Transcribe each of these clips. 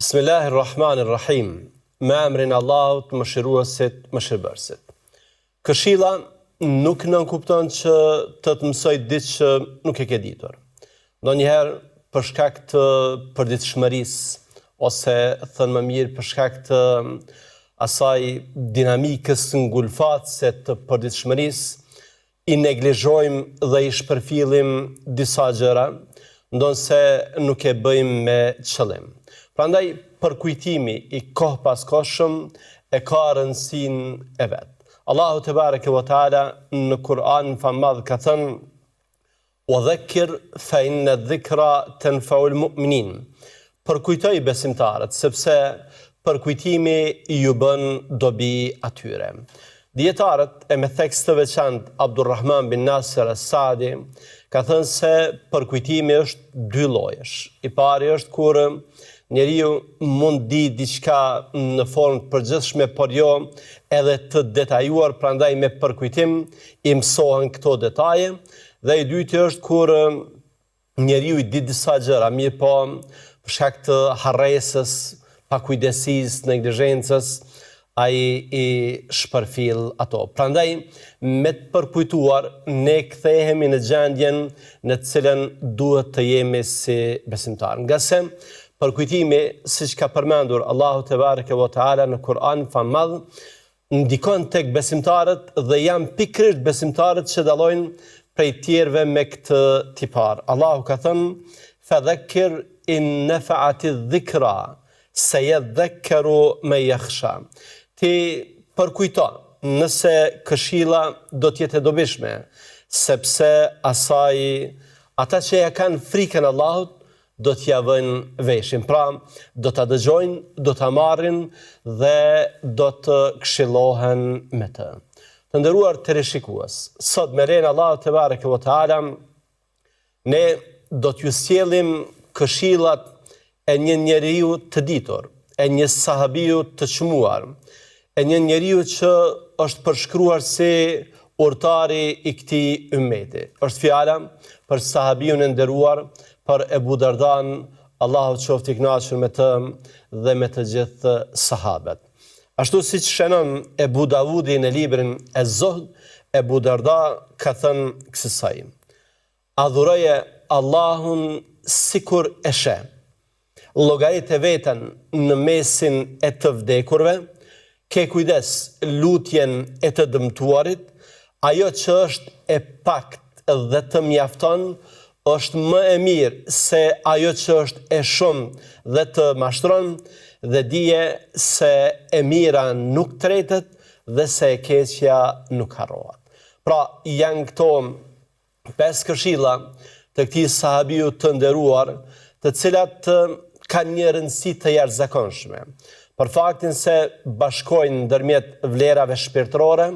Bismillahirrahmanirrahim. Me emrin Allahut, mëshiruesit, mëshirbërësit. Këshilla nuk nënkupton që të mësoj ditë që nuk e ke ditur. Ndonjëherë për shkak të përditshmërisë ose thënë më mirë për shkak të asaj dinamikës ngulfatëse të përditshmërisë i neglizhojmë dhe i shpërfillim disa gjëra, ndonse nuk e bëjmë me qëllim. Prandaj përkujtimi i kohë pas kohëshëm e ka rëndësinë e vet. Allahu te bareke ve teala në Kur'an famadh ka thënë: "Wa dhakkir fa inna dhikra tanfa'ul mu'minin." Përkujtoj besimtarët, sepse përkujtimi ju bën dobi atyre. Dietarët e me tekst të veçantë Abdulrahman bin Nasir as-Saadi ka thënë se përkujtimi është dy llojesh. I pari është kur njeriu mund di diçka në formë të përgjithshme, por jo edhe të detajuar, prandaj me përkujtim i mësohen këto detaje. Dhe i dyti është kur njeriu i di disa gjëra, mirë po për shkak të harresës, pakujdesisë, neglizhencës, ai i shpërfill ato. Prandaj me të përkujtuar ne kthehemi në gjendjen në të cilën duhet të jemi si besimtar. Nga se përkujtimi, siç ka përmendur Allahu te bareke ve teala në Kur'an famadh, ndikon tek besimtarët dhe janë pikërisht besimtarët që dallojnë prej tjerëve me këtë tipar. Allahu ka thënë: "Fadhakkir in nafa'ati dhikra sayadhakkaru man yakhsha." Ti përkujto nëse këshilla do të jetë e dobishme, sepse ata që ja kanë frikën Allahut do t'ja vënë veshin. Pra, do t'a dëgjojnë, do t'a marrin dhe do të këshillohen me të. Të nderuar teleshikues, sot me lejen e Allahut te bareke ve teala ne do t'ju sjellim këshillat e një njeriu të ditur, e një sahabiu të çmuar, e një njeriu që është përshkruar si urtari i këtij ummeti. Është fjala për sahabiun e nderuar, për Ebu Dardan, Allahu qoftë i kënaqur me të dhe me të gjithë sahabët. Ashtu siç shënon Ebu Davudi në librin e Zuhd, Ebu Darda ka thënë kësaj: "Adhuroje Allahun sikur e sheh. Llogarit e veten në mesin e të vdekurve, ke kujdes lutjen e të dëmtuarit, ajo që është e pakt dhe të mjafton është më e mirë se ajo që është e shumë dhe të mashtron, dhe dije se e mira nuk tretet dhe se e keqja nuk harrohet." Pra, janë këto 5 këshilla të këtij sahabiu të nderuar, të cilat kanë një rëndësi të jashtëzakonshme, për faktin se bashkojnë ndërmjet vlerave shpirtërore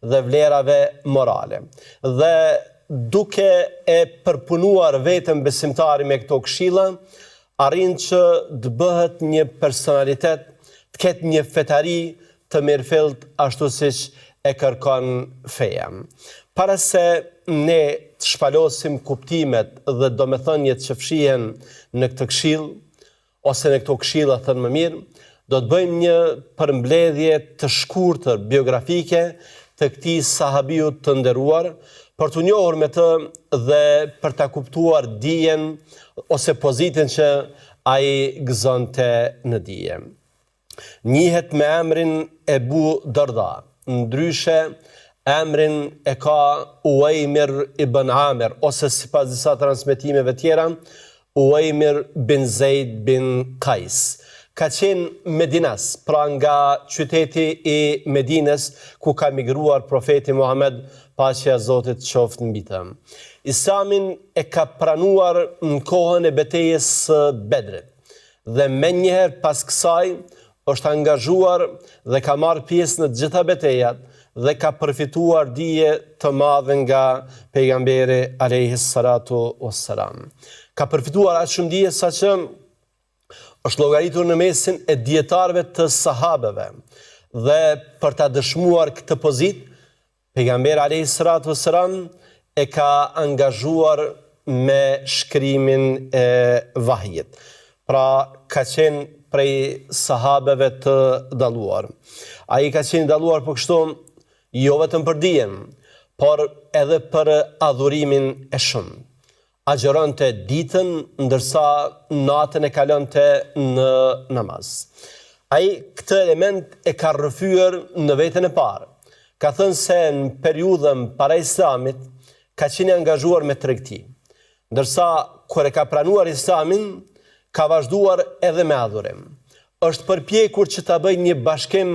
dhe vlerave morale. Dhe duke e përpunuar vetëm besimtari me këto këshilla, arrin që të bëhet një personalitet, të ketë një fetari të mirëfillt ashtu siç e kërkon feja. Para se ne të shpalosim kuptimet dhe domethënjet që fshihen në këtë këshill, ose në këto këshilla thënë më mirë, do të bëjmë një përmbledhje të shkurtër biografike të këtij sahabiu të nderuar, për të njohur me të dhe për ta kuptuar dijen ose pozitën që ai gëzonte në dije. Njihet me emrin Ebu Darda, ndryshe emrin e ka Uajmir ibn Amir, ose sipas disa transmetimeve tjera, Uajmir bin Zeid bin Kajs. Ka qenë Medinas, pra nga qyteti i Medines, ku ka migruar profeti Muhammed, paqja e Zotit qoftë mbi të. Islamin e ka pranuar në kohën e betejës së Bedrit dhe menjëherë pas kësaj është angazhuar dhe ka marrë pjesë në të gjitha betejat dhe ka përfituar dije të madhe nga pejgamberi alayhi salatu wassalam. Ka përfituar aq shumë dije saqë është llogaritur në mesin e dietarëve të sahabeve, dhe për ta dëshmuar këtë pozitë, pejgamberi alayhi salatu wassalam e ka angazhuar me shkrimin e vahjit. Pra ka qenë prej sahabeve të dalluar. Ai ka qenë dalluar për kështu jo vetëm për dijen, por edhe për adhurimin e shumë. Agjeronte ditën, ndërsa natën e kalonte në namaz. Ai këtë element e ka rrëfyer në veten e parë. Ka thënë se në periudhën para Islamit ka qenë angazhuar me tregti, ndërsa kur e ka pranuar Islamin, ka vazhduar edhe me adhurim. Është përpjekur që ta bëjë një bashkim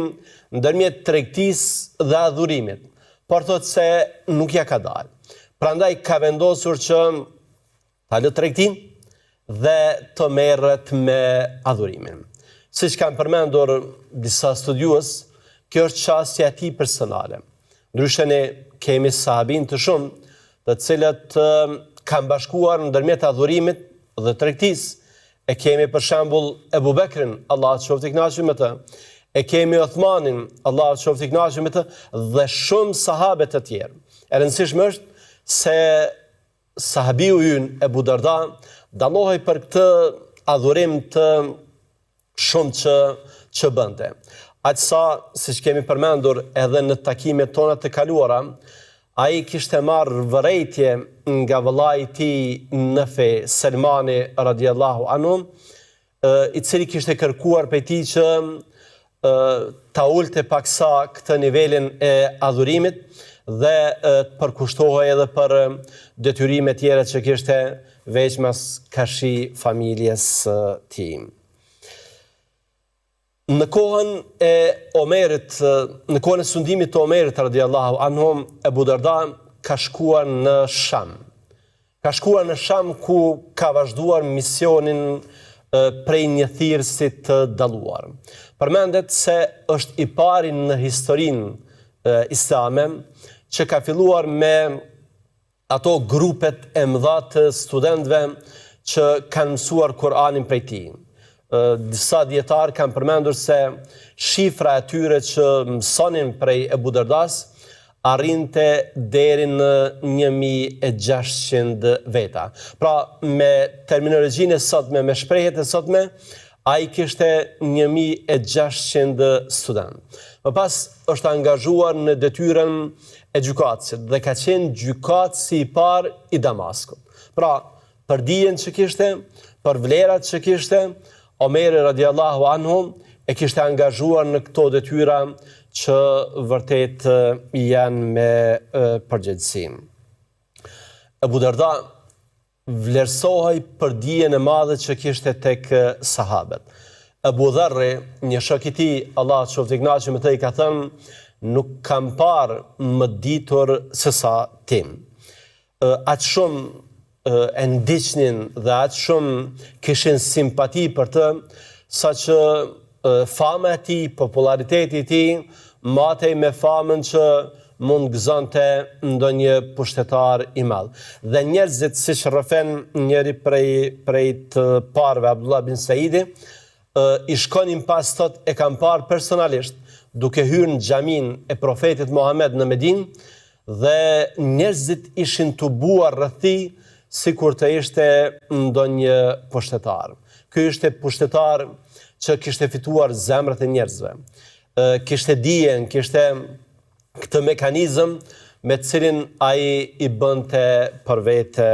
ndërmjet tregtisë dhe adhurimit, por thotë se nuk ja ka dalë. Prandaj ka vendosur që ta lë tregtinë dhe të merret me adhurimin. Siç kanë përmendur disa studiues, kjo është çësia e tij personale. Ndryshe ne kemi sahabin të shumë, të cilët kanë bashkuar ndërmjet adhurimit dhe tregtisë. E kemi për shembull Ebu Bekrin, Allah të qoftë i kënaqur me të. E kemi Uthmanin, Allah të qoftë i kënaqur me të, dhe shumë sahabe të tjerë. E rëndësishme është se sahabiu ynë Ebu Darda dallohej për këtë adhurim të shumë që bënte. Aqsa, siç kemi përmendur edhe në takimet tona të kaluara, ai kishte marrë vërejtje nga vëllai i tij Nafi Selmani radiallahu anhu, i cili kishte kërkuar prej tij që ta ulte paksa këtë nivelin e adhurimit dhe të përkushtohej edhe për detyrime tjera që kishte veç mas kashi familjes tij. Në kohën e Omerit, në kohën e sundimit të Omerit radiallahu anhu, Ebu Darda ka shkuar në Sham. Ka shkuar në Sham ku ka vazhduar misionin prej një thirrësit të dalluar. Përmendet se është i pari në historinë islame që ka filluar me ato grupet e mëdha të studentëve që kanë mësuar Kur'anin prej tij. Disa dietarë kanë përmendur se shifra e tyre që mësonin prej Ebu Dardas arrinte deri në 1600 veta. Pra, me terminologjinë e sotme, me shprehjet e sotme, ai kishte 1600 studentë. Më pas është angazhuar në detyrën e gjykatësit dhe ka qenë gjykatësi i parë i Damaskut. Pra, për dijen që kishte, për vlerat që kishte, Omeri radiallahu anhu e kishte angazhuar në këto detyra që vërtet janë me përgjegjësi. Ebu Darda vlerësohej për dijen e madhe që kishte tek sahabët. Ebu Dharri, një shok i tij, Allah të qoftë i kënaqur me të, i ka thënë, nuk kam parë më ditur se sa tim. Aq shumë e ndiqnin dhe atë shumë kishin simpati për të, sa që fama e tij, populariteti i tij, matej me famën që mund gëzonte ndonjë pushtetar i madh. Dhe njerëzit, siç rrëfen njëri prej të parëve, Abdullah bin Saidi, i shkonin pas thot e kam parë personalisht, duke hyrë në xhamin e profetit Muhammed në Medinë, dhe njerëzit ishin tubuar rreth tij sikur të ishte ndonjë pushtetar. Ky ishte pushtetar që kishte fituar zemrat e njerëzve. Kishte dijen, kishte këtë mekanizëm me të cilin ai i bënte për vete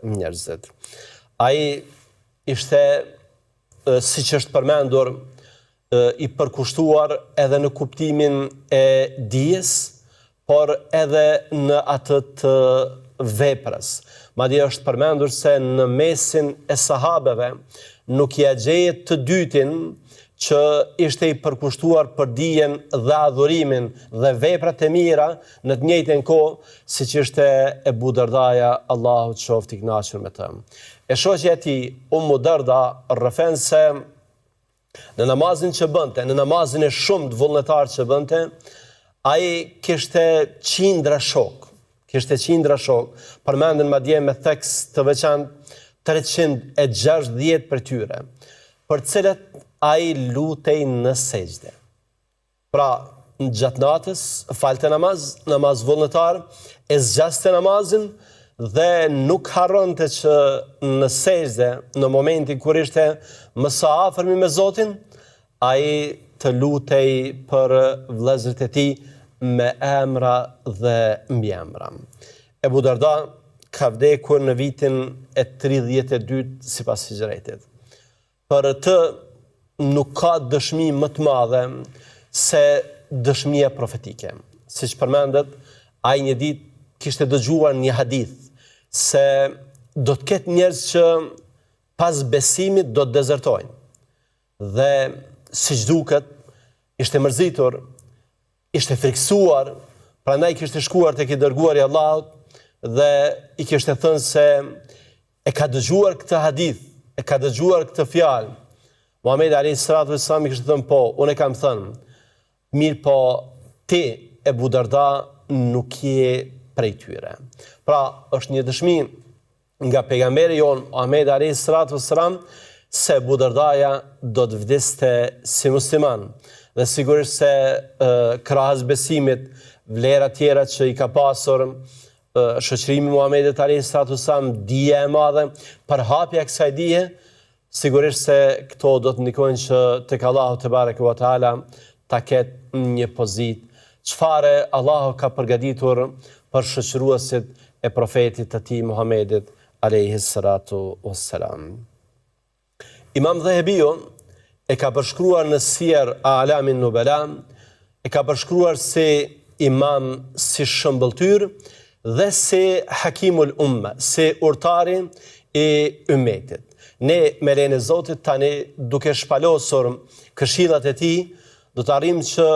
njerëzit. Ai ishte, siç është përmendur, i përkushtuar edhe në kuptimin e dijes, por edhe në atë të veprës. Madje është përmendur se në mesin e sahabeve nuk ja gjeje të dytin që ishte i përkushtuar për dijen dhe adhurimin dhe veprat e mira në të njëjtën kohë, siç ishte Ebu Dardaja, Allahu të qoftë i kënaqur me të. E shoqja e tij, Ummu Darda, rrëfen se në namazin që bënte, në namazin e shumë të vullnetar që bënte, ai kishte qindra shok. Përmenden madje me theks të veçantë 360 për tyre, për cilët ai lutej në sejdë. Pra, në gjatë natës, falte namaz vullnetar, e zgjaste namazin dhe nuk harronte që në sejdë, në momentin kur ishte më së afërmi me Zotin, ai të lutej për vëllezërit e tij me emra dhe mbiemra. Ebu Darda ka vdekur në vitin e 32 sipas Hijretit. Për të nuk ka dëshmi më të madhe se dëshmia profetike. Siç përmendet, ai një ditë kishte dëgjuar një hadith se do të ketë njerëz që pas besimit do të dezertojnë. Dhe siç duket, ishte mërzitur, ishte friksuar, prandaj kishte shkuar tek i dërguari i Allahut dhe i kishte thënë se e ka dëgjuar këtë hadith, e ka dëgjuar këtë fjalë. Muhamedi alayhi salatu wasallam i kishte thënë po, unë e kam thënë, mirë po ti Ebu Darda nuk je prej tyre. Pra, është një dëshmi nga pejgamberi jon Muhamedi alayhi salatu wasallam se Ebu Dardaja do të vdeste si musliman. Dhe sigurisht se krahas besimit, vlera tjera që i ka pasur shoqërimi Muhamedit alayhi salatu wasallam, dija e madhe, përhapja e kësaj dije, sigurisht se këto do të ndikojnë që tek Allahu te bareke ve teala ta ketë një pozitë. Çfarë Allahu ka përgatitur për shoqëruesit e profetit të tij Muhamedit alayhi salatu wassalam. Imam Dhahabiu e ka përshkruar në Siyer A'lamin Nubala, e ka përshkruar si imam, si shëmbëltyr dhe si hakimul umma, si urtari i ummetit. Ne me lejen e Zotit tani duke shpalosur këshillat e tij, do të arrijmë që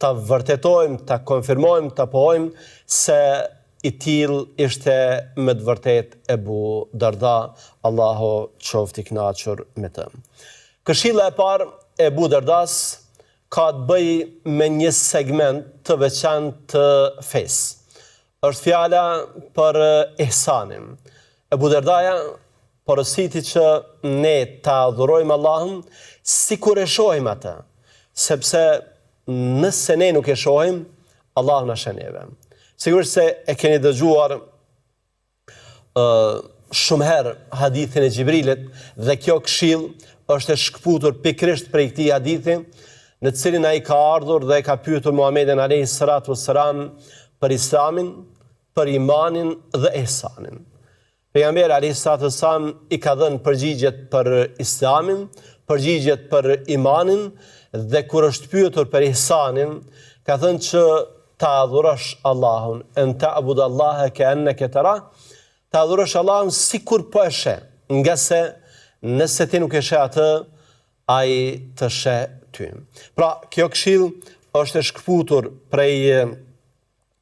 ta vërtetojmë, ta konfirmojmë, ta pohojmë se i tillë ishte me të vërtet Ebu Darda, Allahu qoftë i kënaqur me të. Këshilla e parë e Ebu Dardas ka të bëjë me një segment të veçantë të fesë. Është fjala për ihsanin. Ebu Dardaja porositi që ne ta adhurojmë Allahun sikur e shohim atë, sepse nëse ne nuk e shohim, Allahu na sheh neve. Sigurisht se e keni dëgjuar shumë herë hadithin e Xhibrilit dhe kjo këshill është e shkputur pikërisht prej këtij hadithi, në cilin ai ka ardhur dhe ka pyetur Muhamedit alayhi salatu wassalam për Islamin, për imanin dhe ihsanin. Pejgamberi alayhi salatu wassalam i ka dhënë përgjigjet për Islamin, përgjigjet për imanin dhe kur është pyetur për ihsanin, ka thënë që ta adhurosh Allahun, en ta'budallaha ka'annaka tara, ta adhurosh Allahun sikur po e sheh, nga se nëse ti nuk e sheh atë, ai të sheh ty. Pra, kjo këshill është e shkputur prej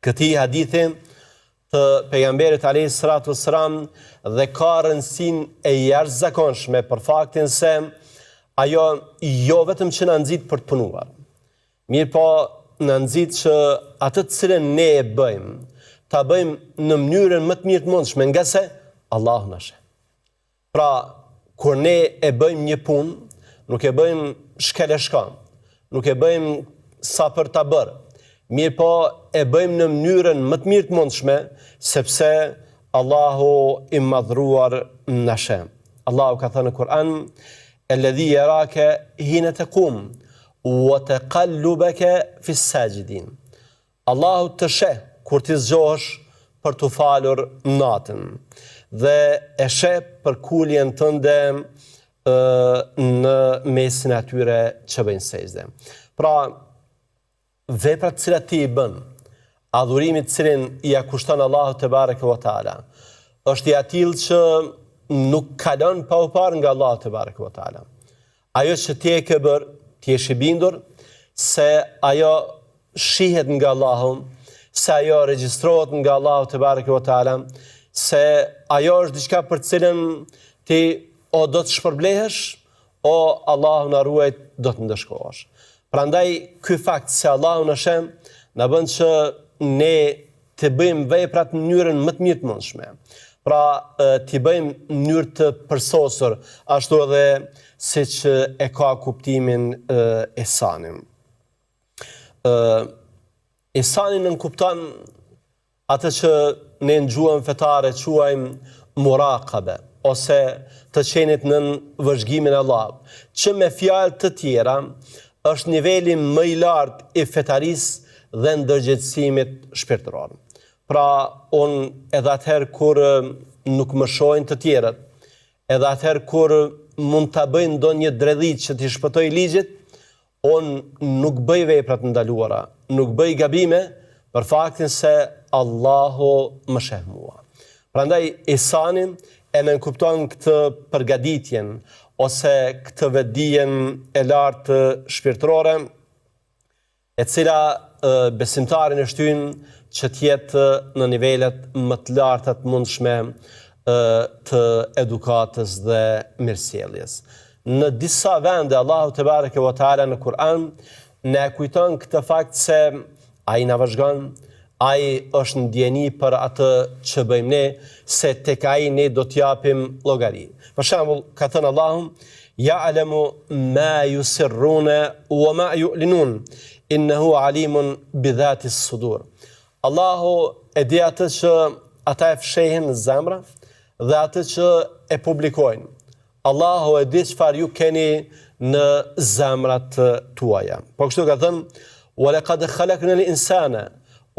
këtij hadithi të pejgamberit alayhi salatu wassalam dhe ka rëndësinë e jashtëzakonshme për faktin se ajo jo vetëm që na nxit për të punuar, mirë po na nxit që atë të cilën ne e bëjmë, ta bëjmë në mënyrën më të mirë të mundshme, nga se Allahu na sheh. Pra, kur ne e bëjmë një punë, nuk e bëjmë shkeleshkan, nuk e bëjmë sa për ta bërë, mirë po e bëjmë në mënyrën më të mirë të mundshme, sepse Allahu i madhruar na sheh. Allahu ka thënë në Kur'an: "Alladhi yaraka hina taqum wa taqallubaka fi s-sajidin." Allahu të sheh kur ti zgjohesh për të falur natën dhe e sheh për kuljen tënde në mesin e atyre që bëjnë sejdë. Pra, veprat të cilat ti i bën, adhurimi të cilin i ja kushton Allahu te bareke ve teala, është i atill që nuk kalon pa u parë nga Allahu te bareke ve teala. Ajo që ti e ke bërë, ti je i bindur se ajo shihet nga Allahu, se ajo regjistrohet nga Allahu te bareke ve teala, se ajo është diçka për cilën ti o do të shpërblehesh, o Allahu na ruaj, do të ndëshkohesh. Prandaj ky fakt se Allahu na sheh na bën që ne të bëjmë veprat në mënyrën më të mirë të mundshme. Pra, t'i bëjmë në mënyrë të përsosur, ashtu edhe siç e ka kuptimin ihsanin. Ihsanin nënkupton atë që ne në gjuhën fetare quajmë muraqabe, ose të qenit në vëzhgimin e Allahut, që me fjalë të tjera është niveli më i lartë i fetarisë dhe ndërgjegjësimit shpirtëror. Pra, unë edhe atëherë kur nuk më shohin të tjerët, edhe atëherë kur mund të bëjnë ndonjë dredhit që t'i shpëtoj ligjit, unë nuk bëj vepra të ndaluara, nuk bëj gabime për faktin se Allahu më sheh mua. Prandaj ihsanin e nënkupton këtë përgatitjen ose këtë vetdijen e lartë shpirtërore, e cila besimtarin e shtyn që t'jetë në nivelet më të larta të mundshme të edukatës dhe mirësjelljes. Në disa vende Allahu te bareke ve teala në Kur'an ne kujton këtë fakt se ai na vëzhgon, ai është ndjeni për atë që bëjmë ne, se tek ai ne do t'japim llogari. Për shembull, ka thënë Allahu: "Ya'lamu ma yusirruna wa ma yu'linun, innahu alimun bi dhati s-sudur." Allahu e di atë që ata e fshehin në zemra dhe atë që e publikojnë. Allahu e di çfarë ju keni në zemrat tuaja. Po kështu ka thënë: "Wa laqad khalaqna al-insana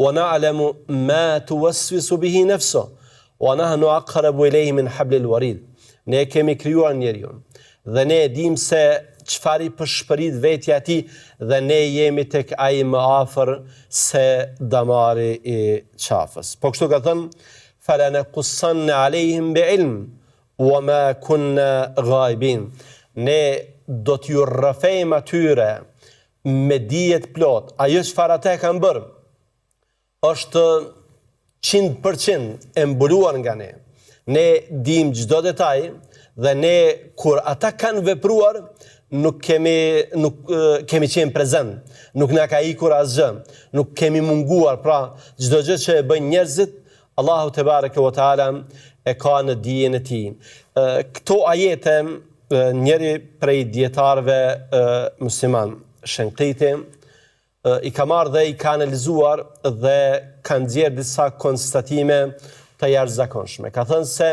wa na'lamu ma tuwaswisu bihi nafsuhu wa nahnu aqrabu ilayhi min hablil warid." Ne kemi krijuar njeriu dhe ne e dim se çfarë i përshpërit vetja e tij dhe ne jemi tek ai më afër se damari i qafës. Po kështu ka thënë: "Falanaqussanna 'alayhim bi'ilm wa ma kunna ghaibin." Ne do t'ju rrëfejmë atyre me dijet plot. Ajo çfarë ata kanë bërë është 100% e mbuluar nga ne. Ne dim çdo detaj dhe ne kur ata kanë vepruar nuk kemi qenë prezent, nuk na ka ikur asgjë, nuk kemi munguar. Pra, çdo gjë që e bëjnë njerëzit, Allahu te bareke ve teala e ka në dijen e tij. Këto ajete, njëri prej dietarëve musliman, Shenqiti, i ka marrë dhe i ka analizuar dhe ka nxjerrë disa konstatime të jashtëzakonshme. Ka thënë se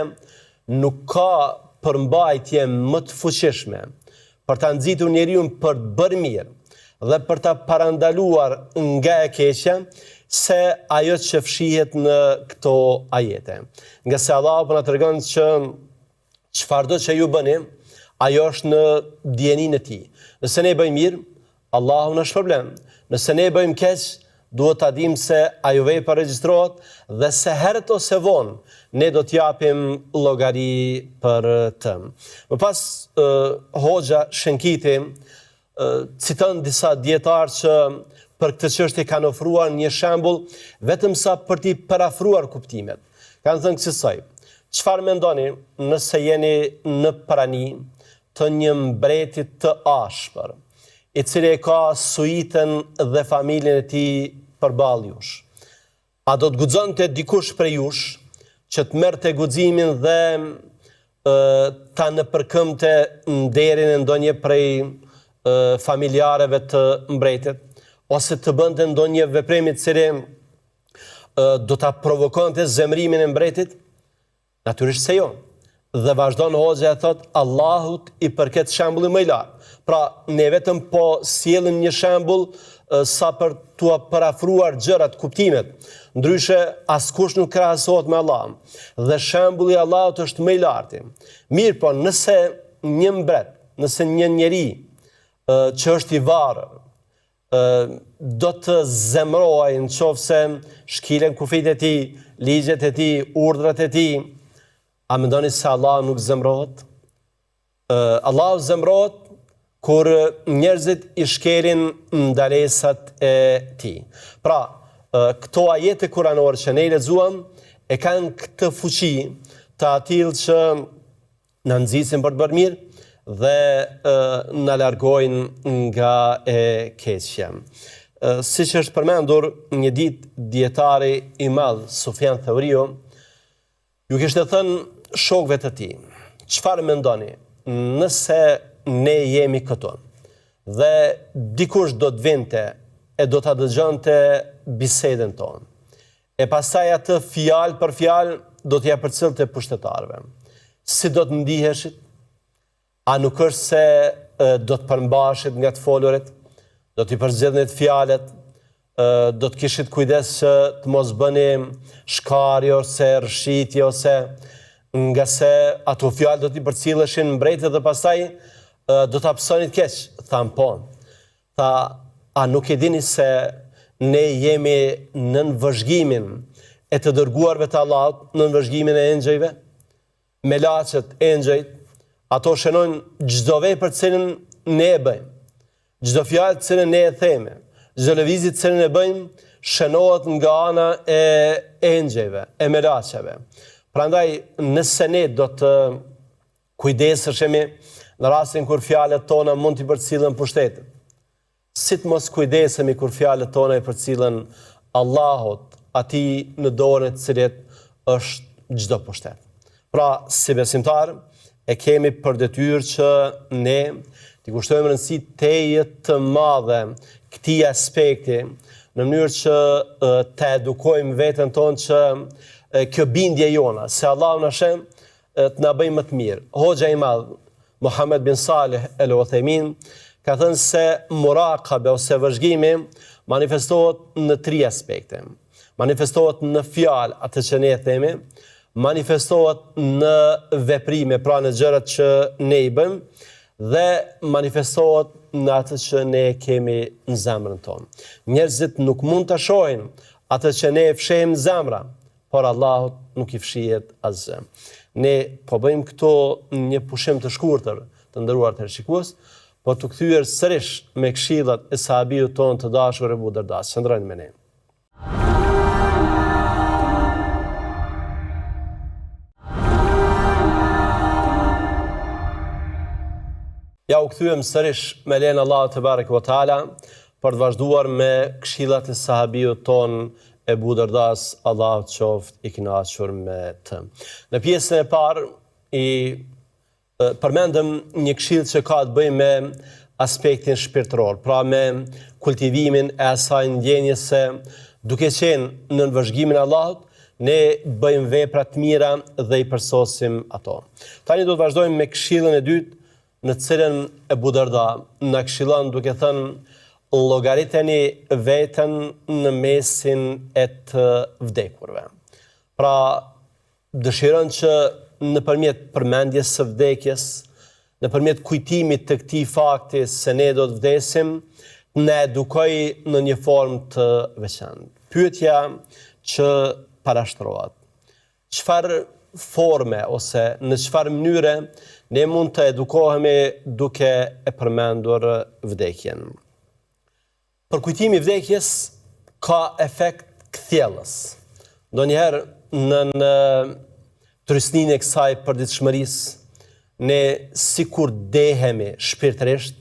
nuk ka përmbajtje më të fuqishme për ta nxitur njeriu për të bërë mirë dhe për ta parandaluar nga e keqja se ajo që fshihet në këto ajete. Nga se Allahu po na tregon që çfarëdo që ju bëni, ajo është në dijenin e tij. Nëse ne bëjmë mirë, Allahu na shpërblen. Nëse ne bëjmë keq, duhet ta dimë se ajo vepër regjistrohet dhe se herët ose vonë ne do t'japim llogari për të. Më pas hoxha Shenkiti citon disa dietarë që për këtë çështje kanë ofruar një shembull vetëm sa për t'i parafruar kuptimet. Kanë thënë kësaj: "Çfarë mendoni nëse jeni në prani të një mbreti të ashpër, i cili e ka suitën dhe familjen e tij përballë jush? A do të guxonte dikush prej jush që të merrte guximin dhe ta nëpërkëmbte nderin e ndonjë prej familjarëve të mbretit, ose të bënte ndonjë veprim i cili do ta provokonte zemrimin e mbretit? Natyrisht se jo." Dhe vazhdon hoxha e thot: "Allahut i përket shembulli më i lartë." Pra, ne vetëm po sjellim një shembull sa për t'u parafruar gjërat, kuptimet. Ndryshe askush nuk krahasohet me Allahun. Dhe shembulli i Allahut është më i lartë. Mirë, po nëse një mbret, nëse një njeri që është i varur do të zemrohej nëse shkilen kufit e tij, ligjet e tij, urdhrat e tij, a mendoni se Allah nuk zemrohet? Allahu zemrohet kur njerëzit i shkelin ndalesat e tij. Pra, këto ajete kuranore që ne i lexuam e kanë këtë fuqi të atill që na nxisin për të bërë mirë dhe na largojnë nga e keqja. Siç është përmendur, një ditë dietari i madh Sufjan Thauriu ju kishte thënë shokëve të tij: "Çfarë mendoni nëse ne jemi këtu dhe dikush do të vinte e do ta dëgjonte bisedën tonë, e pastaj atë fjalë për fjalë do t'ja përcjellte pushtetarëve. Si do të ndiheshit? A nuk është se do të përmbashit nga të folurit, do t'i përzgjedhnit fjalët, do të kishit kujdes që të mos bëni shkarje ose rëshitje ose nga se ato fjalë do t'i përcjelleshin mbretët dhe pastaj do t'a pësonit keq. Tham po. Tha, a nuk e dini se ne jemi në vëzhgimin e të dërguarve të Allahut, në vëzhgimin e engjëjve? Melaçet, engjëjt, ato shënojnë çdo vepër të cilën ne e bëjmë, çdo fjalë të cilën ne e themi, çdo lëvizje të cilën e bëjmë, shënohet nga ana e engjëjve, e melaçeve. Prandaj, nëse ne do të kujdeseshemi në rastin kur fjalët tona mund t'i përcillen pushtetin, si të mos kujdesemi kur fjalët tona i përcillen Allahut, atij në dorën e të cilit është çdo pushtet. Pra, si besimtar, e kemi për detyrë që ne t'i kushtojmë rëndësi teje të madhe këtij aspekti, në mënyrë që të edukojmë veten tonë që kjo bindje jona, se Allahu na sheh të na bëjmë më të mirë. Hoxha i madh Muhammed bin Salih El Uthaymin ka thënë se muraqabe ose vëzhgimi manifestohet në 3 aspekte. Manifestohet në fjalë, atë që ne e themi, manifestohet në veprime, pra në gjërat që ne i bëjmë, dhe manifestohet në atë që ne kemi në zemrën tonë. Njerëzit nuk mund të shohin atë që ne e fshehim në zemra, por Allahut nuk i fshihet asgjë. Ne po bëjmë këto një pushim të shkurtër, të nderuar televizionistë, por të kthyer sërish me këshillat e sahabiut tonë të dashur Ebu Darda. Qëndrojnë me ne. Ja u kthyem sërish me lejen Allahu te bareke ve teala për të vazhduar me këshillat e sahabiut ton Ebu Dardas, Allahu qoftë i kënaqur me të. Në pjesën e parë përmendëm një këshill që ka të bëjë me aspektin shpirtëror, pra me kultivimin e asaj ndjenjes se duke qenë në vëzhgimin e Allahut, ne bëjmë vepra të mira dhe i përsosim ato. Tani do të vazhdojmë me këshillën e dytë, në cilën Ebu Darda na këshillon duke thënë: llogariteni veten në mesin e të vdekurve. Pra, dëshiron që nëpërmjet përmendjes së vdekjes, nëpërmjet kujtimit të këtij fakti se ne do të vdesim, na edukoj në një formë të veçantë. Pyetja që parashtrohet: çfarë forme ose në çfarë mënyre ne mund të edukohemi duke e përmendur vdekjen? Përkujtimi i vdekjes ka efekt kthjellës. Ndonjëherë në turistninë e kësaj përditshmërisë, ne sikur dehemi shpirtërisht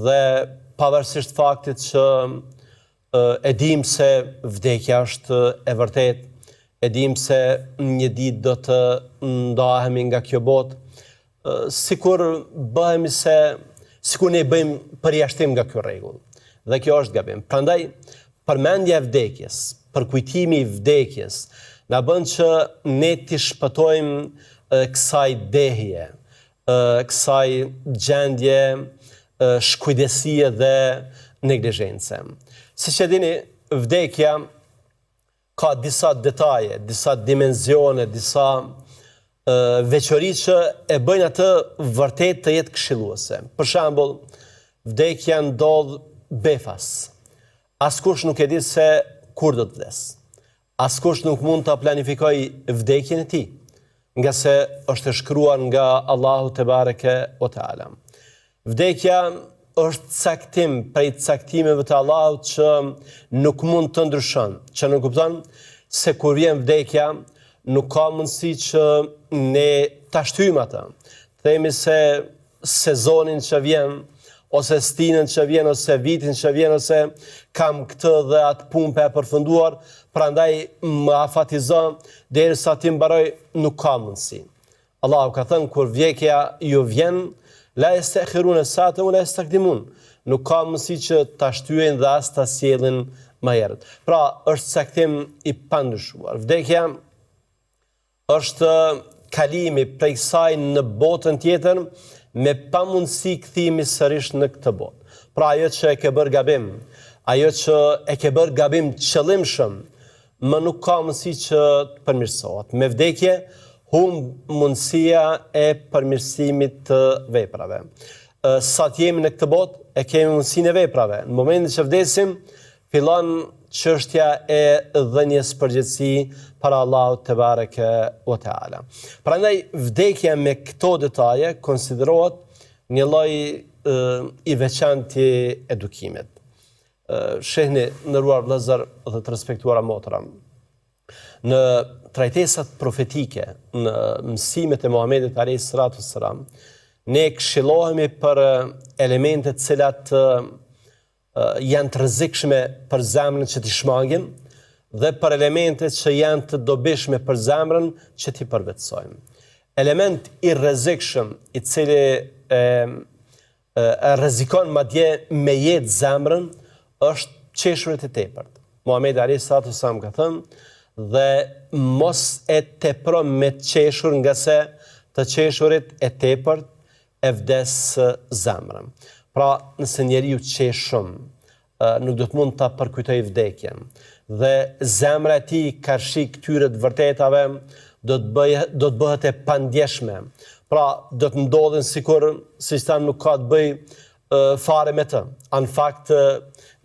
dhe pavarësisht faktit që e dim se vdekja është e vërtetë, e dim se një ditë do të ndahemi nga kjo botë, sikur ne bëjmë përjashtim nga ky rregull. Dhe kjo është gabim. Prandaj, përmendja e vdekjes, përkujtimi i vdekjes, na bën që ne t'i shpëtojmë kësaj dehje, kësaj gjendje shkujdesie dhe neglizhence. Siç e dini, vdekja ka disa detaje, disa dimensione, disa veçori që e bëjnë atë vërtet të jetë këshilluese. Për shembull, vdekja ndodh befas. Askush nuk e di se kur do të vdes. Askush nuk mund ta planifikoj vdekjen e tij, nga se është e shkruar nga Allahu te bareke o teala. Vdekja është caktim prej caktimeve të Allahut që nuk mund të ndryshon, që nuk kupton se kur vjen vdekja, nuk ka mundësi që ne ta shtyjmë atë. Themi se sezonin që vjen, ose stinën që vjen, ose vitin që vjen, ose kam këtë dhe atë punë për e përfunduar, prandaj më afatizon derisa ti mbaroj, nuk ka mundësi. Allahu ka thënë kur vdekja ju vjen, la yastakhiruna sa'atan wa la yastaqdimun. Nuk ka mundësi që ta shtyjnë dhe as ta sjellin më herët. Pra, është caktim i pandryshuar. Vdekja është kalimi prej kësaj në botën tjetër me pamundësi kthimi sërish në këtë botë. Pra, ajo që e ke bërë gabim, ajo që e ke bërë gabim qëllimshëm, më nuk ka mundësi që të përmirësohet. Me vdekje, humb mundësia e përmirësimit të veprave. Sa të jemi në këtë botë, e kemi mundësinë e veprave. Në momentin që vdesim, fillon çështja e dhënies përgjegjësi para Allahut te bareke u teala. Prandaj vdekja me këto detaje konsiderohet një lloj i veçantë i edukimit. Shehni, nderuar vëllezër dhe të respektuara motra, në trajtesat profetike, në mësimet e Muhamedit alayhi salatu wassalam, ne këshillohemi për elementet cilat janë të rrezikshme për zemrën që t'i shmangim dhe për elementet që janë të dobishme për zemrën që t'i përvetësojmë. Element i rrezikshëm i cili rrezikon madje me jetë zemrën është qeshurit e tepërt. Muhamedi alayhi salatu wassalam ka thënë, dhe mos e tepro me qeshur nga se të qeshurit e tepërt e vdes zemrën. Pra, nëse njeriu qesh shumë, nuk do të mund ta përkujtoj vdekjen. Dhe zemra e tij karshi këtyre të vërtetave do të bëhet e pandjeshme. Pra, do të ndodhin siç thamë nuk ka të bëj fare me të. Në fakt,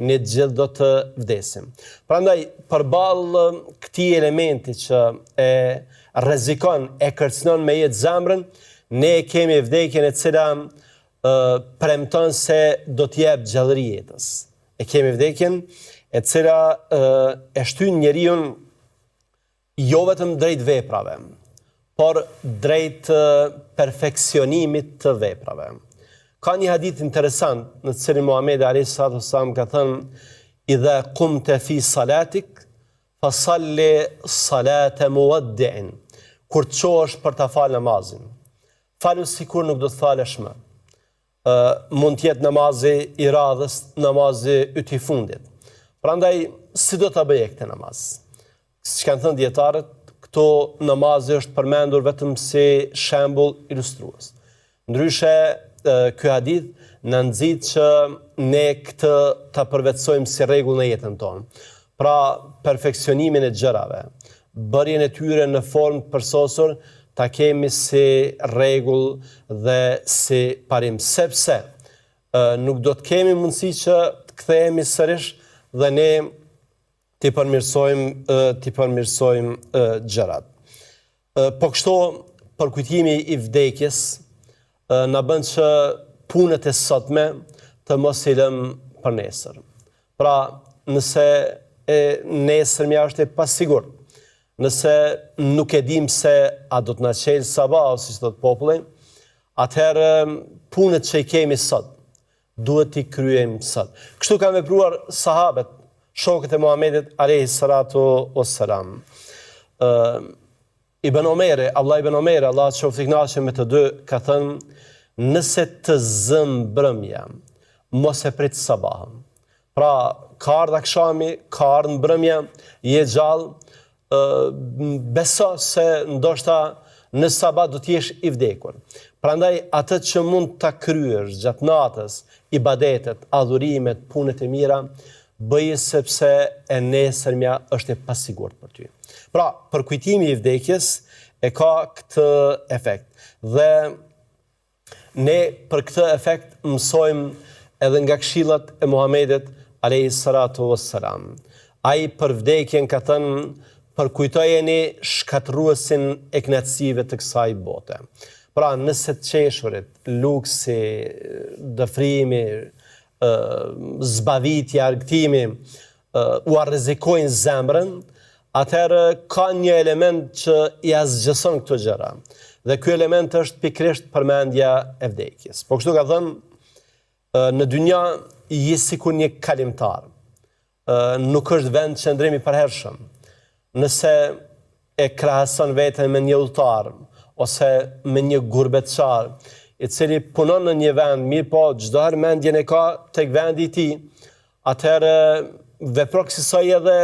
ne gjithë do të vdesim. Prandaj, përballë këtij elementi që e rrezikon, e kërcënon me jetë zemrën, ne kemi vdekjen e cila premton se do të jep gjallëri jetës. E kemi vdekjen e cila e shtyn njeriu jo vetëm drejt veprave, por drejt perfeksionimit të veprave. Ka një hadith interesant në të cilin Muhamedi alayhi salatu wassalam ka thënë: "Idha qumta fi salatik fasalli salata muwaddi'in." Kur të qohesh për ta falë namazin, falu sikur nuk do të falesh më. Mund të jetë namazi i radhës, namazi i fundit. Prandaj, si do ta bëje këtë namaz? Siç kanë thënë dietarët, këto namazi është përmendur vetëm si shembull ilustrues. Ndryshe, ky hadith na nxit që ne këtë ta përvetësojmë si rregull në jetën tonë. Pra, perfeksionimin e gjërave, bërjen e tyre në formë të përsosur, ta kemi si rregull dhe si parim, sepse nuk do të kemi mundësi që të kthehemi sërish dhe ne t'i përmirësojmë gjërat. Po kështu, përkujtimi i vdekjes na bën që punët e sotme të mos i lëmë për nesër. Pra, nëse nesërmja është e pasigurt, nëse nuk e dim se a do të na çelë sabah, siç thot populli, atëherë punët që i kemi sot duhet t'i kryejmë sot. Kështu kanë vepruar sahabët, shokët e Muhamedit alayhi salatu wassalam. Abdullah ibn Omeri, Allah të qoftë i kënaqur me të dy, ka thënë: "Nëse të zëm mbrëmja, mos e prit sabahën." Pra, ka ardhur akşami, ka ardhur mbrëmja, je gjallë, beso se ndoshta në sabah do të jesh i vdekur. Prandaj, atë që mund ta kryesh gjatë natës, ibadetet, adhurimet, punët e mira, bëje sepse e nesërmja është e pasigurt për ty. Pra, përkujtimi i vdekjes e ka këtë efekt. Dhe ne për këtë efekt mësojmë edhe nga këshillat e Muhamedit alayhi salatu wassalam. Ai për vdekjen ka thënë: "Përkujtojeni shkatërruesin e kënaqësive të kësaj bote." Pra, nëse të qeshurit, luksi, dëfrimi, zbavitja, argëtimi u arrezikojnë zemrën, atëherë ka një element që ja zgjëson këto gjëra. Dhe ky element është pikërisht përmendja e vdekjes. Po kështu ka thënë, në dynja je sikur një kalimtar. Nuk është vend qëndrimi përhershëm. Nëse e krahason veten me një udhëtar ose me një gurbetçar, i cili punon në një vend, mirë po çdo herë mendjen e ka tek vendi i tij, atëherë vepro kësaj edhe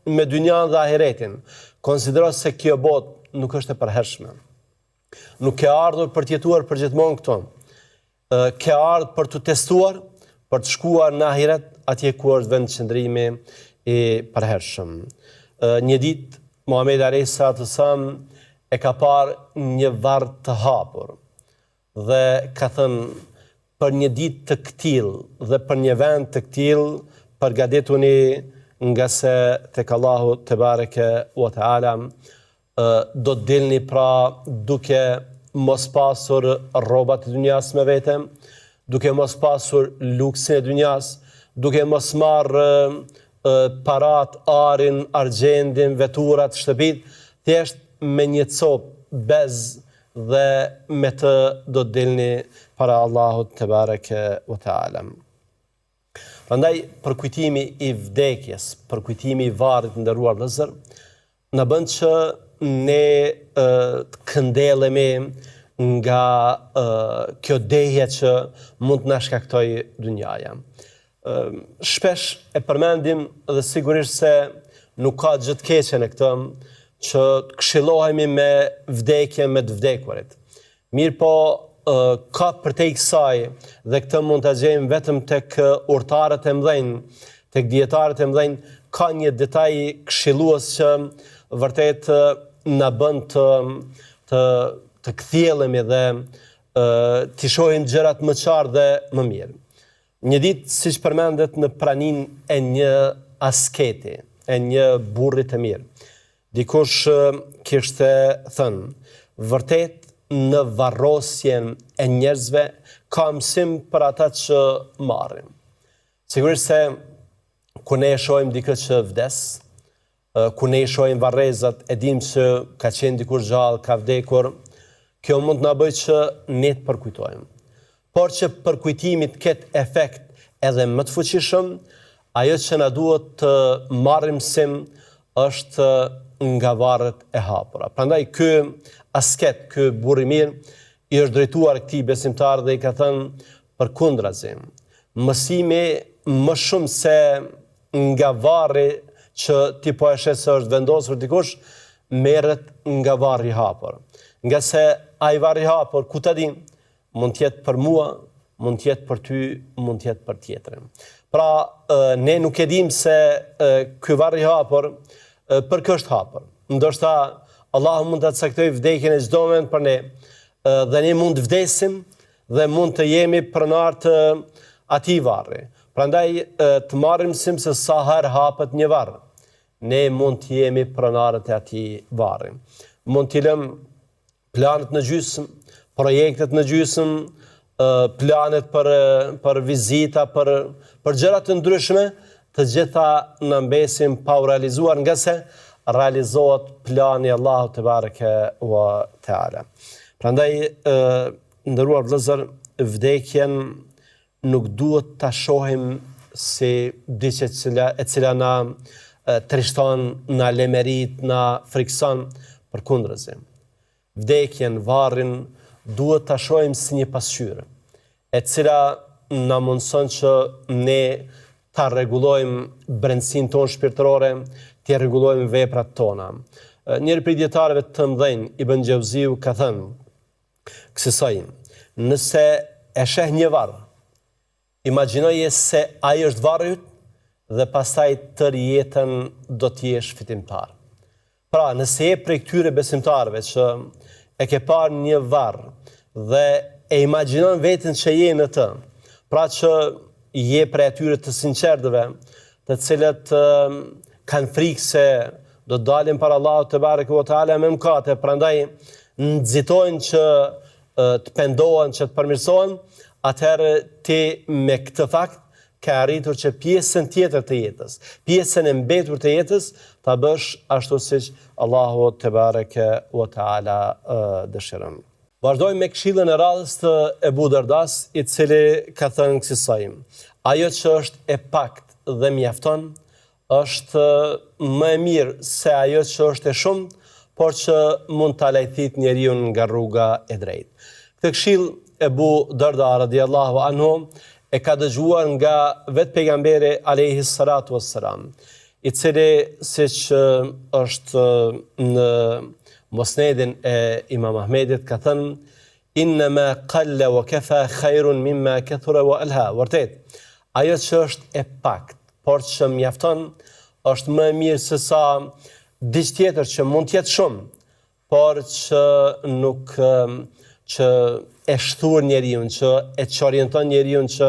me dynjan dhe ahiretin. Konsidero se kjo botë nuk është e përhershme. Nuk ke ardhur për të jetuar për gjithmonë këto. Ke ardhur për të testuar, për të shkuar në ahiret, atje ku është vend qëndrimi i përhershëm. Një ditë Muhamedi alayhi salatu wasallam e ka parë një varr të hapur dhe ka thënë, për një ditë të këtillë dhe për një vend të këtillë përgatituni, nga se tek Allahu te bareke wa taala do të dilni pra duke mos pasur rrobat e dunjas me vete, duke mos pasur luksin e dunjas, duke mos marrë parat, arin, argjendin, veturat, shtëpit, thjesht me një copë bez dhe me të do të dilni para Allahut te bareke wa taala. Prandaj përkujtimi i vdekjes, përkujtimi i varrit nderuar vëllezër, na bën që ne të këndellemi nga kjo dehje që mund të na shkaktojë dynjaja. Shpesh e përmendim dhe sigurisht se nuk ka gjë të keqe në këtë, që të këshillohemi me vdekje me të vdekurit. Mirë po, ka përtej kësaj, dhe këtë mund të gjejmë vetëm tek urtarët e mëdhenj, tek dietarët e mëdhenj, ka një detaj këshillues që vërtet na bën të kthjellemi dhe të shohim gjërat më qartë dhe më mirë. Një ditë, siç përmendet në praninë e një asketi, e një burri të mirë, dikush kishte thënë, vërtet në varrosjen e njerëzve ka mësim për ata që marrin. Sigurisht se ku ne e shohim dikë që vdes, ku ne e shohim varrezat, e dim që ka qenë dikur gjallë, ka vdekur, kjo mund na bëjë që ne të përkujtojmë. Por që përkujtimi të ketë efekt edhe më të fuqishëm, ajo që na duhet të marrim mësim është nga varret e hapura. Prandaj ky asket, ky burr i mirë, i është drejtuar këtij besimtar dhe i ka thënë përkundrazi, mësimi më shumë se nga varri që ti po e sheh se është vendosur dikush, merret nga varri i hapur. Nga se ai varri i hapur, ku ta din, mund të jetë për mua, mund të jetë për ty, mund të jetë për tjetrin. Pra, ne nuk e dim se ky varr i hapur për kë është hapur. Ndoshta Allahu mund ta caktojë vdekjen e çdo moment për ne, dhe ne mund të vdesim dhe mund të jemi pronar të atij varri. Prandaj të marrim mësim se sa herë hapet një varr, ne mund të jemi pronarët e atij varri. Mund t'i lëm planet në gjysmë, projektet në gjysmë, planet për vizita, për gjëra të ndryshme, të gjitha në mbesin pa u realizuar, nga se realizohet plani Allahu te bareke wa taala. Prandaj, nderuar vëllezër, vdekjen nuk duhet ta shohim si diçka e cila na trishton, na lemerit, na frikson, përkundërzi. Vdekjen, varrin, duhet ta shohim si një pasqyrë, e cila na mundson që ne ta rregullojmë brendësinë tonë shpirtërore, të rregullojmë veprat tona. Njëri prej dietarëve të mëdhenj, Ibn Xhauziu, ka thënë kësaj: nëse e sheh një varr, imagjinoje se ai është varri yt dhe pastaj tërë jetën do të jesh fitimtar. Pra, nëse je prej këtyre besimtarëve që e ke parë një varr dhe e imagjinon veten që je në të, pra që je prej atyre të sinqertëve, të cilët kanë frikë se do të dalin para Allahut te bareke ve teala me mëkate, prandaj nxitojnë që të pendohen, që të përmirësohen, atëherë ti me këtë fakt ka arritur që pjesën tjetër të jetës, pjesën e mbetur të jetës, ta bësh ashtu siç Allahu te bareke ve teala dëshiron. Vazhdojmë me këshillën e radhës të Ebu Dardas, i cili ka thënë kësaj: ajo që është e pakt dhe mjafton, është më e mirë se ajo që është e shumë, por që mund ta lajthit njeriu nga rruga e drejtë. Këtë këshill Ebu Darda radiallahu anhu e ka dëgjuar nga vetë pejgamberi alayhi salatu wassalam, i cili siç është në Musnedin e Imam Ahmedit ka thënë innama qalla wa kafa khairun mimma kathura wa alha. Vërtet, ajo që është e pakt, por që mjafton, është më mirë se sa diçka tjetër që mund të jetë shumë, por që nuk që e shtur njeriu, që e çorienton njeriu, që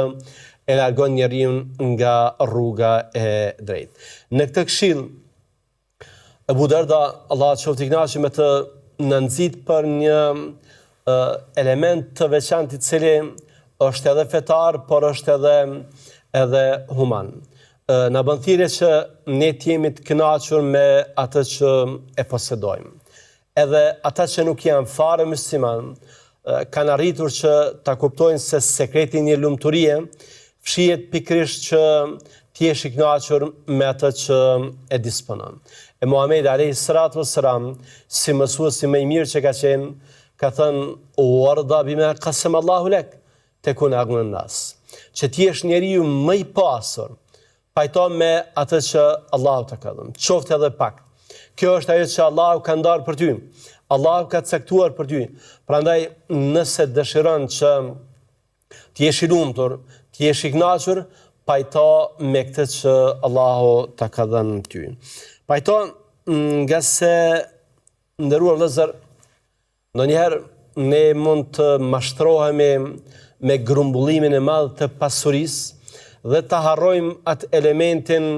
e largon njeriu nga rruga e drejtë. Në këtë këshill Abu Darda, Allah qoftë i kënaqur me të, në nxit për një element të veçantë i cili është edhe fetar, por është edhe human. Na bën thirrje që ne të jemi të kënaqur me atë që e posedojmë. Edhe ata që nuk janë fare musliman kanë arritur që ta kuptojnë se sekreti i një lumturie fshihet pikërisht që ti jesh i kënaqur me atë që e disponon. E Muhamedi alayhi salatu wassalam, si mësuesi më i mirë që ka qenë, ka thënë warda bima qasama Allahu lak takun aghna nas. Që ti jesh njeriu më i pasur, pajto me atë që Allahu të ka dhënë, qoftë edhe pak. Kjo është ajo që Allahu ka ndarë për ty. Allahu ka caktuar për ty. Prandaj nëse dëshiron që ti jesh i lumtur, ti jesh i kënaqur, pajto me këtë që Allahu ta ka dhënë ty. Pajto nga se, nderuar vëllezër, ndonjëherë ne mund të mashtrohemi me grumbullimin e madh të pasurisë dhe të harrojmë atë elementin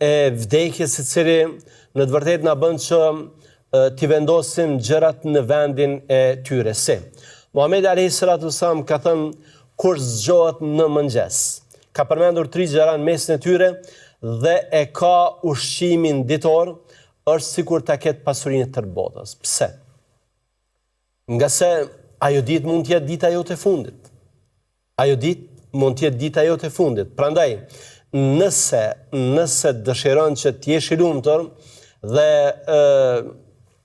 e vdekjes, i cili në të vërtetë na bën që t'i vendosim gjërat në vendin e tyre. Se Muhamedi alayhi salatu wasallam ka thënë kur zgjohet në mëngjes, ka përmendur 3 gjëra në mesin e tyre dhe e ka ushqimin ditor, është sikur ta ketë pasurinë e tërë botës. Pse? Nga se ajo ditë mund të jetë dita jote e fundit. Ajo ditë mund të jetë dita jote e fundit. Prandaj, nëse dëshiron që të jesh i lumtur dhe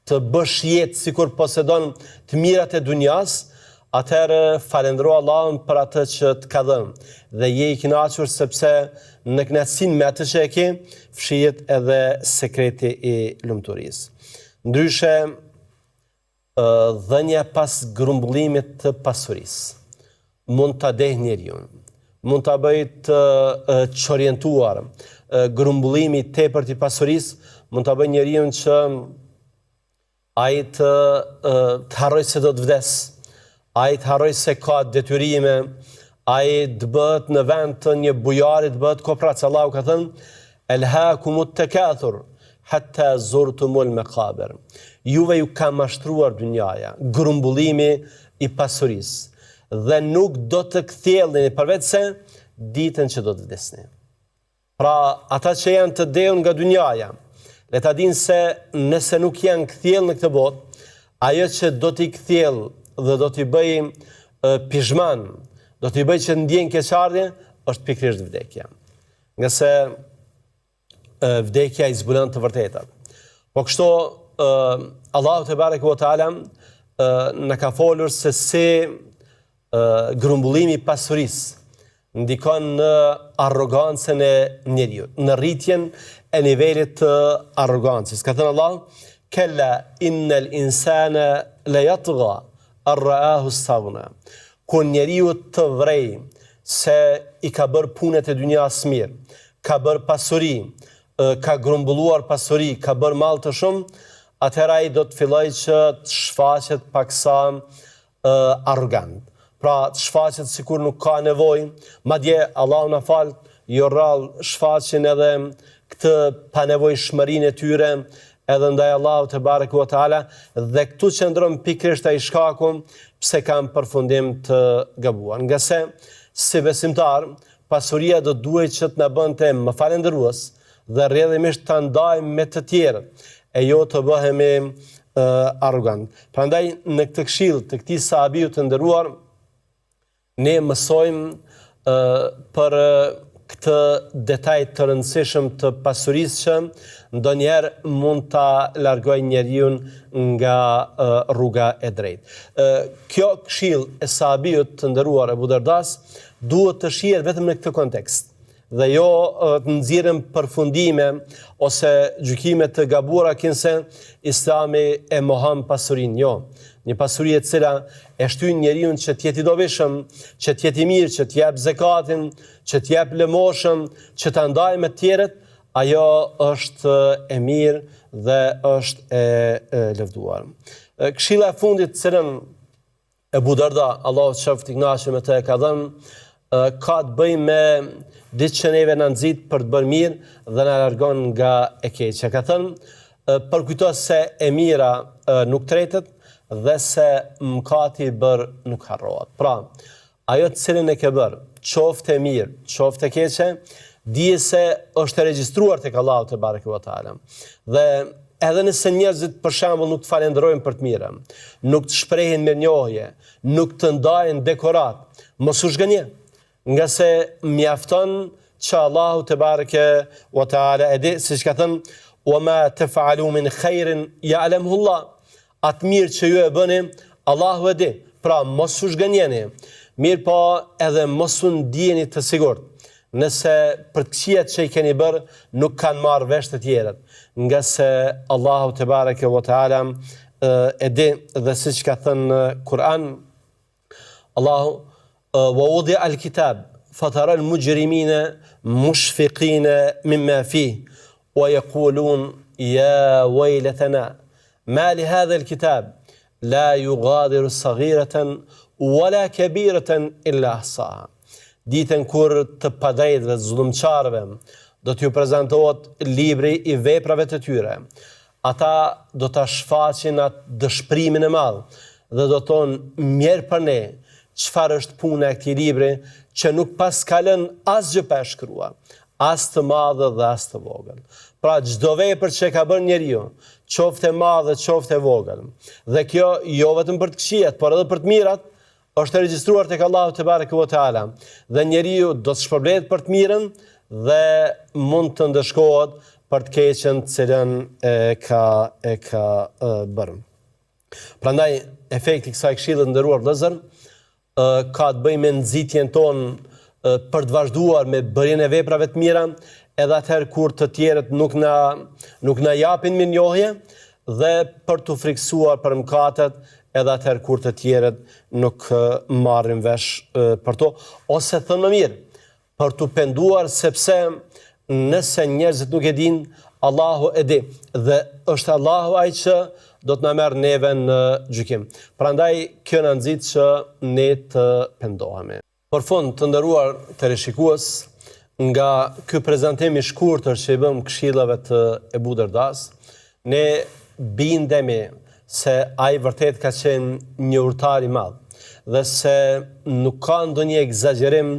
të bësh jetë sikur posedon të mirat e dunjas, atëherë falendro Allahun për atë që të ka dhënë dhe je i kënaqur sepse në kënaqësinë me atë që e ke fshihet edhe sekreti i lumturisë. Ndryshe, dhënia pas grumbullimit të pasurisë mund ta deh njeriu, mund ta bëjë të çorientuar. Grumbullimi i tepërt i pasurisë mund ta bëjë njeriu që ai të harrojë se do të vdes, ai të harrojë se ka detyrime, ai të bëhet në vend të një bujari, të bëhet koprac. Allahu ka thënë elhaakumut takathur hatta zurtumul maqabir. Juve ju ka mashtruar dynjaja, grumbullimi i pasurisë, dhe nuk do të kthjellni përveç se ditën që do të vdesni. Pra, ata që janë të dehur nga dynjaja, le ta dinë se nëse nuk janë kthjell në këtë botë, ajo që do t'i kthjell dhe do t'i bëj pizhman, do t'i bëj që ndjen keqardhje, është pikërisht vdekja. Nga se vdekja i zbulon të vërtetat. Po kështu Allahu te bareke ve teala na ka folur se si grumbullimi i pasurisë ndikon në arrogancën e njeriu, në rritjen e nivelit të arrogancës. Ka thënë Allah, kella innal insana la yatgha ar-ra'ahu istaghna. Kur njeriu të vrej se i ka bërë punët e dunjas mirë, ka bërë pasuri, ka grumbulluar pasuri, ka bërë mall të shumë, atëherë ai do të fillojë që të shfaqet paksa arrogant. Pra të shfaqet sikur nuk ka nevojë, madje Allahu na fal, jo rrallë shfaqen edhe këtë panevojshmërinë e tyre edhe ndaj Allahut te bareke ve teala, dhe këtu qëndron pikërisht ai shkaku pse kanë përfundim të gabuar. Nga se si besimtar, pasuria do duhet që të na bënte më falendërues dhe rrjedhimisht ta ndajmë me të tjerët, e jo të bëhemi arrogant. Prandaj në këtë këshill të këtij sahabiu të nderuar, ne mësojmë për këtë detaj të rëndësishëm të pasurisë që ndonjëherë mund ta largojë njeriu nga rruga e drejtë. Kjo këshill e sahabijut të nderuar Abu Dardas duhet të shihet vetëm në këtë kontekst dhe jo të nxjerrim përfundime ose gjykime të gabuara kinse Islami e mohon pasurinë. Jo, një pasuri e cila e shtyn njeriu që të jetë i dobishëm, që të jetë i mirë, që të jap zakatin, që të jap lëmoshëm, që ta ndajë me të tjerët, ajo është e mirë dhe është e lëvduar. Këshilla e fundit të cilën Abu Darda, Allahu qoftë i kënaqur me të, ka dhënë, ka të bëjë me ditë që neve na nxit për të bërë mirë dhe na largon nga e keqja. Ka thënë, përkujto se e mira nuk tretet dhe se mëkati i bërë nuk harrohet. Pra, ajo të cilën e ke bërë, qoftë e mirë, qoftë e keqe, dije se është e regjistruar tek Allahu te bareke ve teala. Dhe edhe nëse njerëzit për shembull nuk të falenderojnë për të mirën, nuk të shprehin mirënjohje, nuk të ndajnë dekorat, mos u zgënje, nga se mjafton që Allahu te bareke ve teala e di, siç ka thënë, wa ma taf'alu min khairin ya'lamuhu Allah. Atë mirë që ju e bëni, Allahu e di. Pra, mos u zgënjeni. Mirë po edhe mos u ndjeni të sigurt nëse për të këqijat që i keni bërë nuk kanë marrë vesh të tjerët, nga se Allahu te bareke ve teala e di, dhe siç ka thënë në Kur'an, Allahu ووضع الكتاب فترى المجرمين مشفقين مما فيه ويقولون يا ويلتنا ما لهذا الكتاب لا يغادر صغيرة ولا كبيرة إلا أحصاها. Ditën kur të padrejtëve, zullumçarëve, do t'ju prezantohet libri i veprave të tyre. Ata do ta shfaqin atë dëshpërimin e madh dhe do thonë mirë për ne. Çfarë është puna e këtij libri që nuk pas ka lënë asgjë pa shkruar, as të madhe dhe as të vogël. Pra çdo vepër që ka bërë njeriu, qoftë e madhe, qoftë e vogël, dhe kjo jo vetëm për të këqijat, por edhe për të mirat, është e regjistruar tek Allahu te bareke ve teala. Dhe njeriu do të shpërblet për të mirën dhe mund të ndëshkohet për të keqen të cilën e ka bërë. Prandaj efekti i kësaj këshille të nderuar vëllezër ka të bëjë me nxitjen tonë për të vazhduar me bërjen e veprave të mira, edhe atëherë kur të tjerët nuk na japin mirënjohje, dhe për të friksuar për mëkatet, edhe atëherë kur të tjerët nuk marrin vesh për to, ose thënë më mirë, për të penduar, sepse nëse njerëzit nuk e dinë, Allahu e di, dhe është Allahu ai që do të na merr neve në gjykim. Prandaj kjo na nxit që ne të pendohemi. Për fund, të nderuar teleshikues, nga ky prezantim i shkurtër që i bëm këshillave të Abu Dardas, ne bindemi se ai vërtet ka qenë një udhëtar i madh dhe se nuk ka ndonjë egzagerim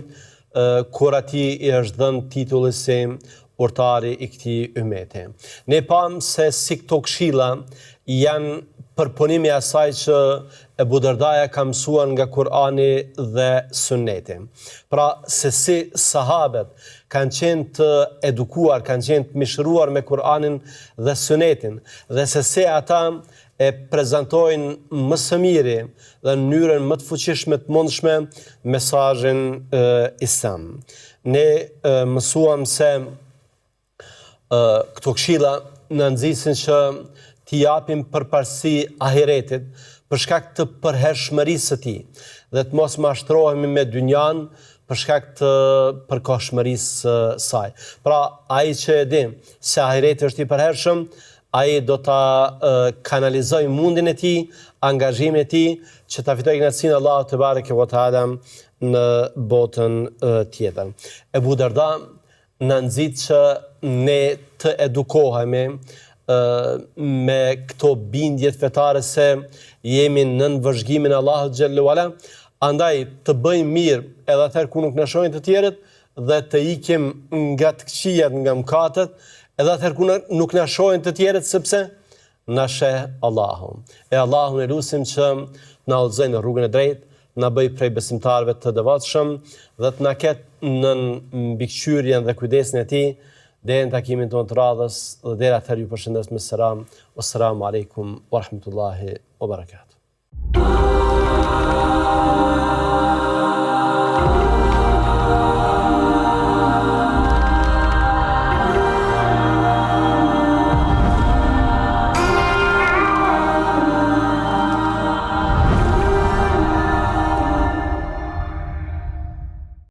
kur atij i është dhënë titulli si urtari i këtij ummeti. Ne pam se si këto këshilla janë përpunimi i asaj që Abu Dardaja ka mësuar nga Kur'ani dhe Sunneti. Pra, se si sahabët kanë qenë të edukuar, kanë qenë të mishëruar me Kur'anin dhe Sunnetin, dhe se si ata e prezantojnë më së miri dhe në mënyrën më të fuqishme të mundshme mesazhin islam. Ne mësuam se këto këshilla na nxisin që t'i japim përparësi ahiretit për shkak të përhershmërisë së tij dhe të mos mashtrohemi me dynjan për shkak të përkohshmërisë saj. Pra, ai që e di se ahireti është i përhershëm, ai do ta kanalizoj mundin e tij, angazhimin e tij që ta fitojë kënaqësinë Allahu te bareke ve teala në botën tjetër. Abu Darda na nxit që ne të edukohemi me këto bindjet fetare se jemi nën vëzhgimin e Allahut xhallahu ala, andaj të bëjmë mirë edhe atëherë kur nuk na shohin të tjerët dhe të ikim nga të këqijat, nga mëkatet, edhe atëherë kur nuk na shohin të tjerët, sepse na sheh Allahu. E Allahun e lutim që na udhëzojë në rrugën e drejtë, na bëj prej besimtarëve të devotshëm dhe të na ketë në mbikëqyrjen dhe kujdesin e tij deri në takimin tonë të radhës dhe deri atëherë ju përshëndes me selam. Wassalamu alaikum wa rahmatullahi wa barakatuh.